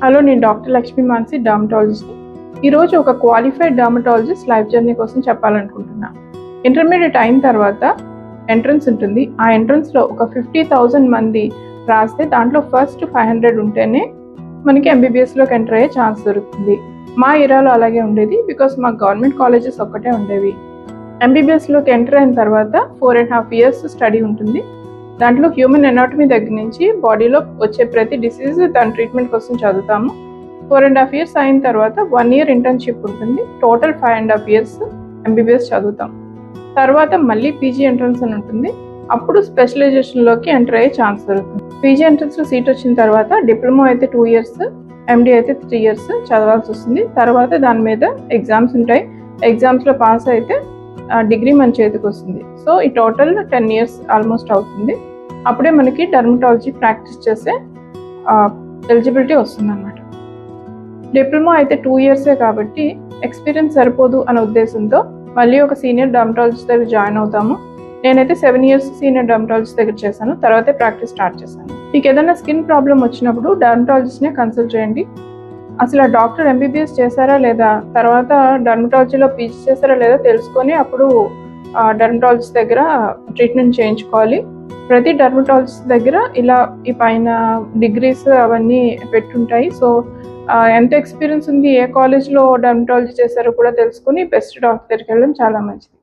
Hello, నేను doctor Lakshmi Mansi, dermatologist. ఈరోజు ఒక క్వాలిఫైడ్ డర్మటాలజిస్ట్ లైఫ్ జర్నీ కోసం చెప్పాలనుకుంటున్నా. ఇంటర్మీడియట్ అయిన తర్వాత ఎంట్రన్స్ ఉంటుంది. ఆ ఎంట్రన్స్లో ఒక 50,000 మంది రాస్తే దాంట్లో ఫస్ట్ 500 ఉంటేనే మనకి ఎంబీబీఎస్లోకి ఎంటర్ అయ్యే ఛాన్స్ దొరుకుతుంది. మా ఏరియాలో అలాగే ఉండేది, బికాస్ మాకు గవర్నమెంట్ కాలేజెస్ ఒక్కటే ఉండేవి. ఎంబీబీఎస్లోకి ఎంటర్ అయిన తర్వాత 4.5 years స్టడీ ఉంటుంది. దాంట్లో హ్యూమన్ ఎనాటమీ దగ్గర నుంచి బాడీలో వచ్చే ప్రతి డిసీజ్ దాని ట్రీట్మెంట్ కోసం చదువుతాము. 4.5 years అయిన తర్వాత 1 year ఇంటర్న్షిప్ ఉంటుంది. టోటల్ 5.5 years ఎంబీబీఎస్ చదువుతాం. తర్వాత మళ్ళీ పీజీ ఎంట్రన్స్ అని ఉంటుంది. అప్పుడు స్పెషలైజేషన్లోకి ఎంటర్ అయ్యే ఛాన్స్ దొరుకుతుంది. పీజీ ఎంట్రన్స్లో సీట్ వచ్చిన తర్వాత డిప్లొమా అయితే 2 years, ఎండి అయితే 3 years చదవాల్సి వస్తుంది. తర్వాత దాని మీద ఎగ్జామ్స్ ఉంటాయి. ఎగ్జామ్స్లో పాస్ అయితే డిగ్రీ మన చేతికి వస్తుంది. సో ఈ టోటల్ 10 years ఆల్మోస్ట్ అవుతుంది. అప్పుడే మనకి డర్మటాలజీ ప్రాక్టీస్ చేసే ఎలిజిబిలిటీ వస్తుంది అన్నమాట. డిప్లొమా అయితే 2 years కాబట్టి ఎక్స్పీరియన్స్ సరిపోదు అనే ఉద్దేశంతో మళ్ళీ ఒక సీనియర్ డర్మటాలజిస్ట్ దగ్గర జాయిన్ అవుతాము. నేనైతే 7 years సీనియర్ డర్మటాలజిస్ట్ దగ్గర చేశాను. తర్వాతే ప్రాక్టీస్ స్టార్ట్ చేశాను. మీకు ఏదైనా స్కిన్ ప్రాబ్లం వచ్చినప్పుడు డర్మటాలజిస్ట్నే కన్సల్ట్ చేయండి. అసలు ఆ డాక్టర్ ఎంబీబీఎస్ చేశారా లేదా, తర్వాత డర్మటాలజీలో పీజీ చేశారా లేదా తెలుసుకొని అప్పుడు డర్మటాలజిస్ట్ దగ్గర ట్రీట్మెంట్ చేయించుకోవాలి. ప్రతి డర్మటాలజిస్ట్ దగ్గర ఇలా ఈ పైన డిగ్రీస్ అవన్నీ పెట్టుంటాయి. సో ఎంత ఎక్స్పీరియన్స్ ఉంది, ఏ కాలేజ్లో డర్మటాలజీ చేశారో కూడా తెలుసుకొని బెస్ట్ డాక్టర్ దగ్గరికి వెళ్ళడం చాలా మంచిది.